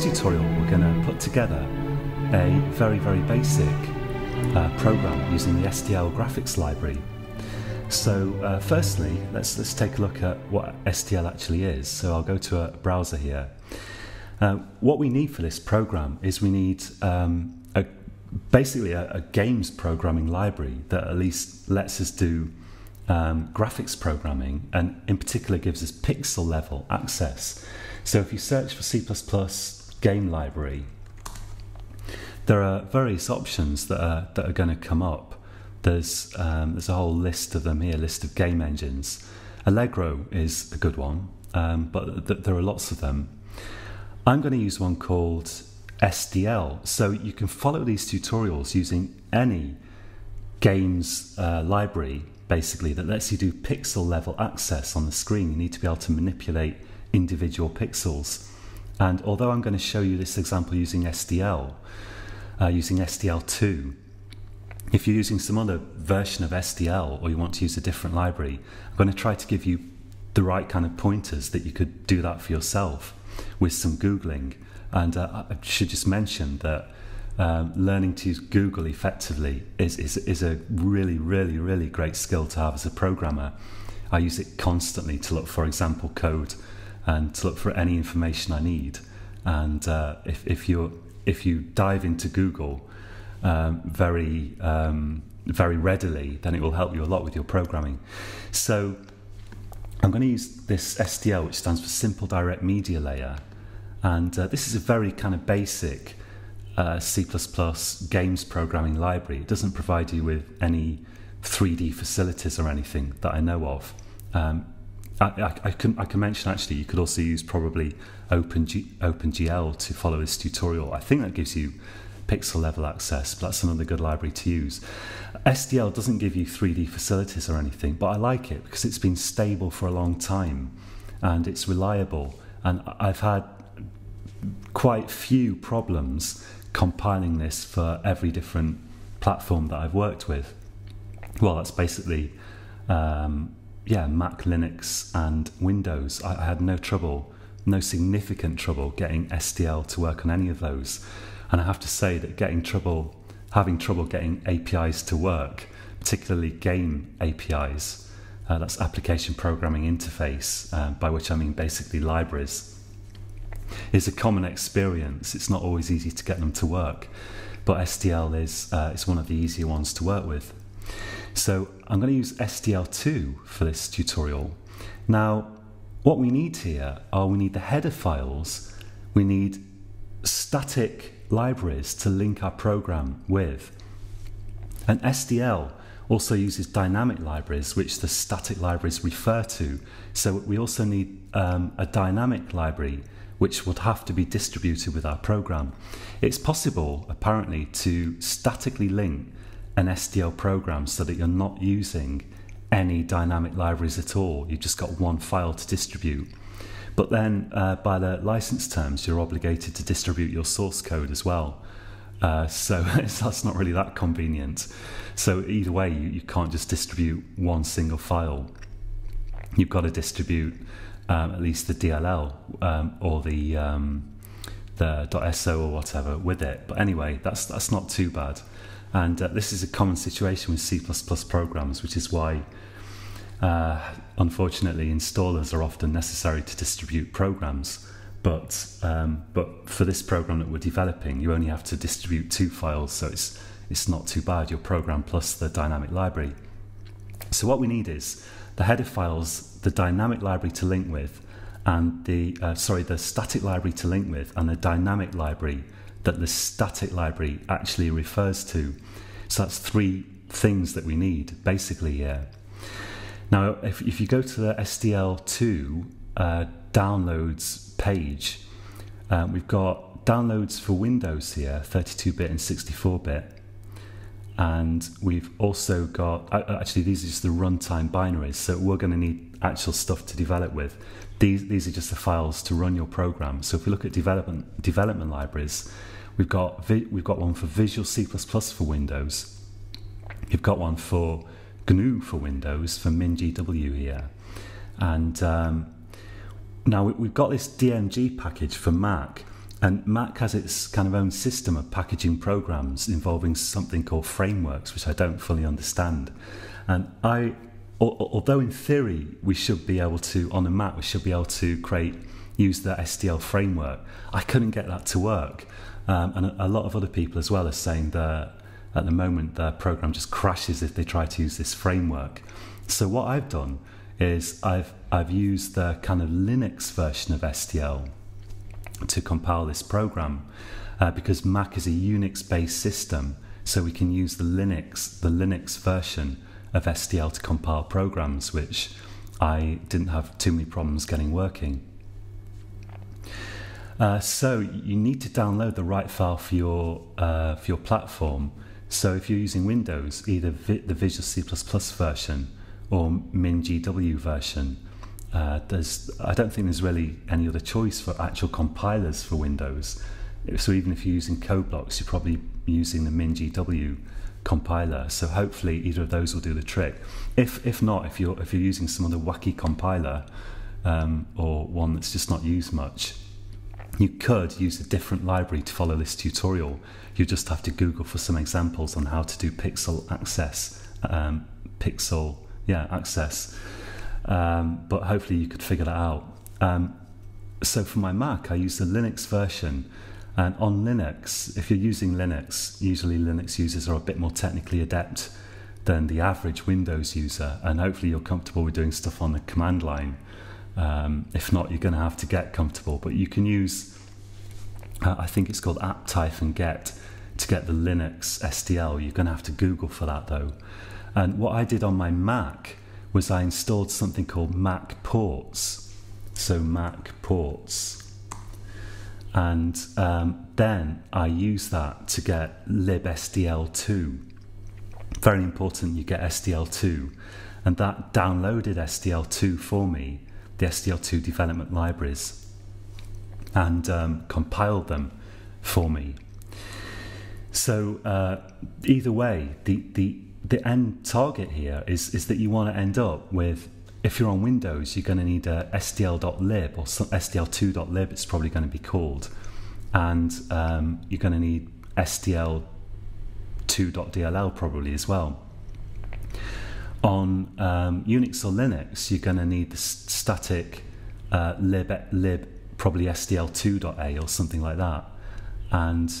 this tutorial we're going to put together a very basic program using the STL graphics library. So firstly, let's take a look at what STL actually is. So I'll go to a browser here. What we need for this program is we need basically a games programming library that at least lets us do graphics programming, and in particular gives us pixel level access. So if you search for C++ game library, there are various options that are going to come up. There's a whole list of them here, list of game engines. Allegro is a good one, but there are lots of them. I'm going to use one called STL. So you can follow these tutorials using any games library, basically, that lets you do pixel level access on the screen. You need to be able to manipulate individual pixels. And although I'm going to show you this example using STL, using STL2, if you're using some other version of STL or you want to use a different library, I'm going to try to give you the right kind of pointers that you could do that for yourself with some Googling. And I should just mention that learning to use Google effectively is a really great skill to have as a programmer. I use it constantly to look for example code and to look for any information I need. And if you dive into Google very readily, then it will help you a lot with your programming. So I'm going to use this STL, which stands for Simple DirectMedia Layer, and this is a very kind of basic C++ games programming library. It doesn't provide you with any 3D facilities or anything that I know of. I can mention actually you could also use probably OpenGL to follow this tutorial. I think that gives you pixel level access, but that's another good library to use. STL doesn't give you 3D facilities or anything, but I like it because it's been stable for a long time and it's reliable, and I've had quite few problems compiling this for every different platform that I've worked with. Well, that's basically Mac, Linux and Windows. I had no significant trouble getting STL to work on any of those. And I have to say that having trouble getting APIs to work, particularly game APIs, that's application programming interface, by which I mean basically libraries, is a common experience. It's not always easy to get them to work, but STL is one of the easier ones to work with. So I'm going to use STL2 for this tutorial. Now, what we need here we need the header files, we need static libraries to link our program with. And STL also uses dynamic libraries, which the static libraries refer to. So we also need a dynamic library, which would have to be distributed with our program. It's possible, apparently, to statically link an STL program so that you're not using any dynamic libraries at all. You've just got one file to distribute. But then by the license terms, you're obligated to distribute your source code as well. So that's not really that convenient. So either way, you can't just distribute one single file. You've got to distribute at least the DLL or the .so or whatever with it. But anyway, that's not too bad. And this is a common situation with C++ programs, which is why unfortunately installers are often necessary to distribute programs. But for this program that we're developing, you only have to distribute 2 files, so it's not too bad, your program plus the dynamic library. So what we need is the header files, the dynamic library to link with, and the static library to link with, and the dynamic library that the static library actually refers to. So that's 3 things that we need basically here. Now, if you go to the STL2 downloads page, we've got downloads for Windows here, 32-bit and 64-bit. And we've also got, actually these are just the runtime binaries, so we're going to need actual stuff to develop with. These are just the files to run your program. So if we look at development libraries, we've got one for Visual C++ for Windows. You've got one for GNU for Windows, for MinGW here. And now we've got this DMG package for Mac, And Mac has its kind of own system of packaging programs involving something called frameworks, which I don't fully understand. And although in theory we should be able to, on a Mac, we should be able to use the STL framework, I couldn't get that to work. And a lot of other people as well are saying that at the moment their program just crashes if they try to use this framework. So what I've done is I've used the kind of Linux version of STL to compile this program, because Mac is a Unix-based system, so we can use the Linux version of STL to compile programs, which I didn't have too many problems getting working. So you need to download the right file for your platform. So if you're using Windows, either the Visual C++ version or MinGW version. I don't think there's really any other choice for actual compilers for Windows. So even if you're using code blocks, you're probably using the MinGW compiler. So hopefully either of those will do the trick. If not, if you're using some other wacky compiler or one that's just not used much, you could use a different library to follow this tutorial. You just have to Google for some examples on how to do pixel access. But hopefully you could figure that out. So for my Mac, I use the Linux version. And on Linux, if you're using Linux, usually Linux users are a bit more technically adept than the average Windows user. And hopefully you're comfortable with doing stuff on the command line. If not, you're going to have to get comfortable. But you can use, I think it's called apt-get to get the Linux STL. You're going to have to Google for that though. And what I did on my Mac was I installed something called Mac Ports. So Mac Ports. And then I used that to get libstl2. Very important you get STL2. And that downloaded STL2 for me, the STL2 development libraries, and compiled them for me. So either way, the end target here is that you want to end up with, if you're on Windows, you're going to need a stl.lib or stl2.lib, it's probably going to be called. And you're going to need stl2.dll probably as well. On Unix or Linux, you're going to need the static lib probably stl2.a or something like that. And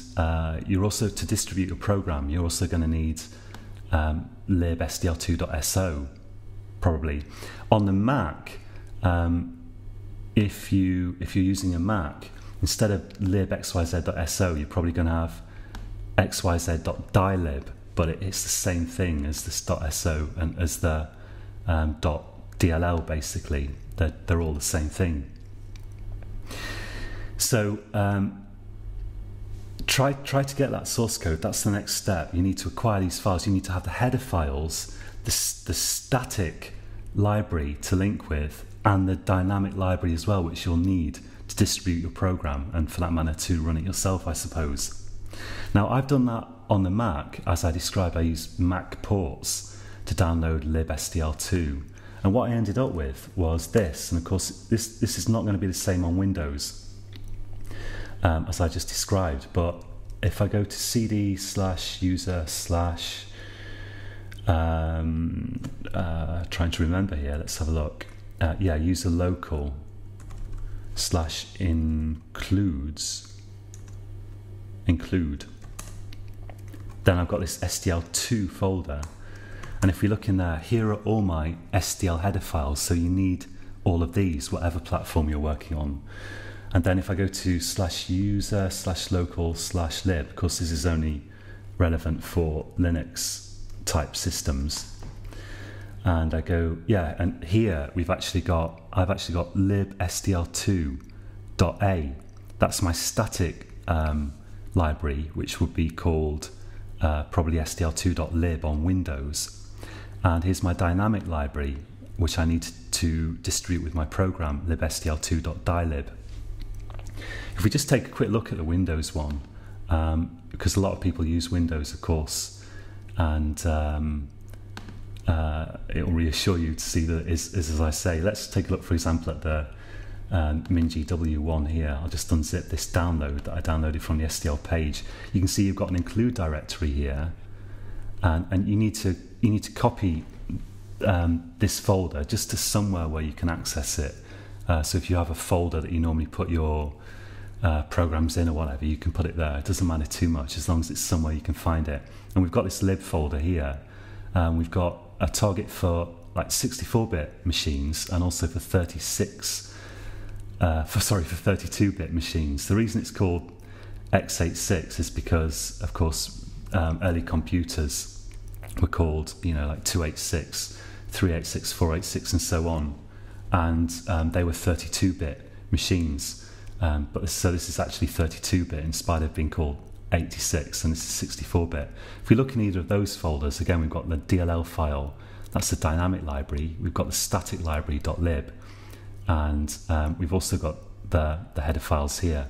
you're also, to distribute your program, you're also going to need libstl2.so probably. On the Mac, if you're using a Mac, instead of libxyz.so, you're probably going to have xyz.dylib, but it's the same thing as this .so and as the .dll basically. They're all the same thing. So try to get that source code. That's the next step. You need to acquire these files. You need to have the header files, the static library to link with, and the dynamic library as well, which you'll need to distribute your program and for that matter to run it yourself, I suppose. Now I've done that on the Mac. As I described, I used Mac Ports to download libstl2, and what I ended up with was this. And of course this is not going to be the same on Windows as I just described, but if I go to cd/user/ trying to remember here, let's have a look. User local /include, then I've got this stl2 folder, and if we look in there, here are all my STL header files. So you need all of these, whatever platform you're working on. And then if I go to /user/local/lib, of course this is only relevant for Linux type systems. And I go, and here I've actually got libstl2.a. That's my static library, which would be called probably stl2.lib on Windows. And here's my dynamic library, which I need to distribute with my program, libstl2.dylib. If we just take a quick look at the Windows one, because a lot of people use Windows, of course, and it will reassure you to see that it is as I say. Let's take a look, for example, at the MinGW1 here. I'll just unzip this download that I downloaded from the STL page. You can see you've got an include directory here, and you need to copy this folder just to somewhere where you can access it. So if you have a folder that you normally put your programs in or whatever, you can put it there. It doesn't matter too much as long as it's somewhere you can find it. And we've got this lib folder here. We've got a target for like 64-bit machines and also for 32-bit machines. The reason it's called x86 is because, of course, early computers were called, like 286, 386, 486, and so on, and they were 32-bit machines. So this is actually 32-bit in spite of being called 86, and this is 64-bit. If we look in either of those folders, again, we've got the DLL file. That's the dynamic library. We've got the static library.lib, and we've also got the header files here.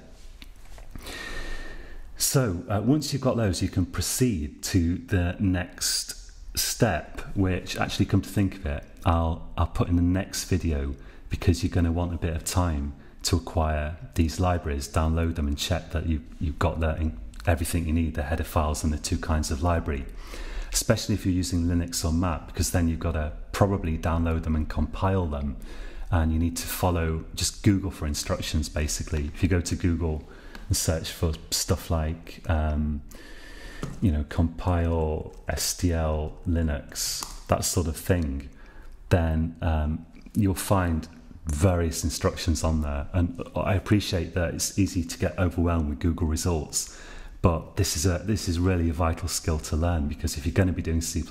So once you've got those, you can proceed to the next step, which, actually, come to think of it, I'll put in the next video, because you're going to want a bit of time to acquire these libraries, download them, and check that you've got everything you need, the header files and the two kinds of library, especially if you're using Linux or Mac, because then you've got to probably download them and compile them, and you need to just Google for instructions, basically. If you go to Google and search for stuff like compile STL Linux, that sort of thing, then you'll find various instructions on there. And I appreciate that it's easy to get overwhelmed with Google results, but this is really a vital skill to learn, because if you're going to be doing C++,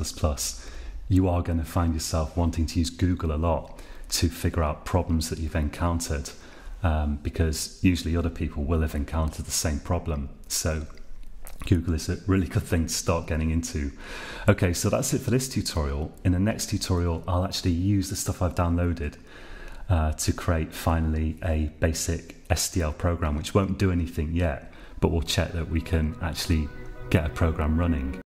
you are going to find yourself wanting to use Google a lot to figure out problems that you've encountered, because usually other people will have encountered the same problem. So Google is a really good thing to start getting into. Okay, so that's it for this tutorial. In the next tutorial, I'll actually use the stuff I've downloaded to create finally a basic STL program, which won't do anything yet, but we'll check that we can actually get a program running.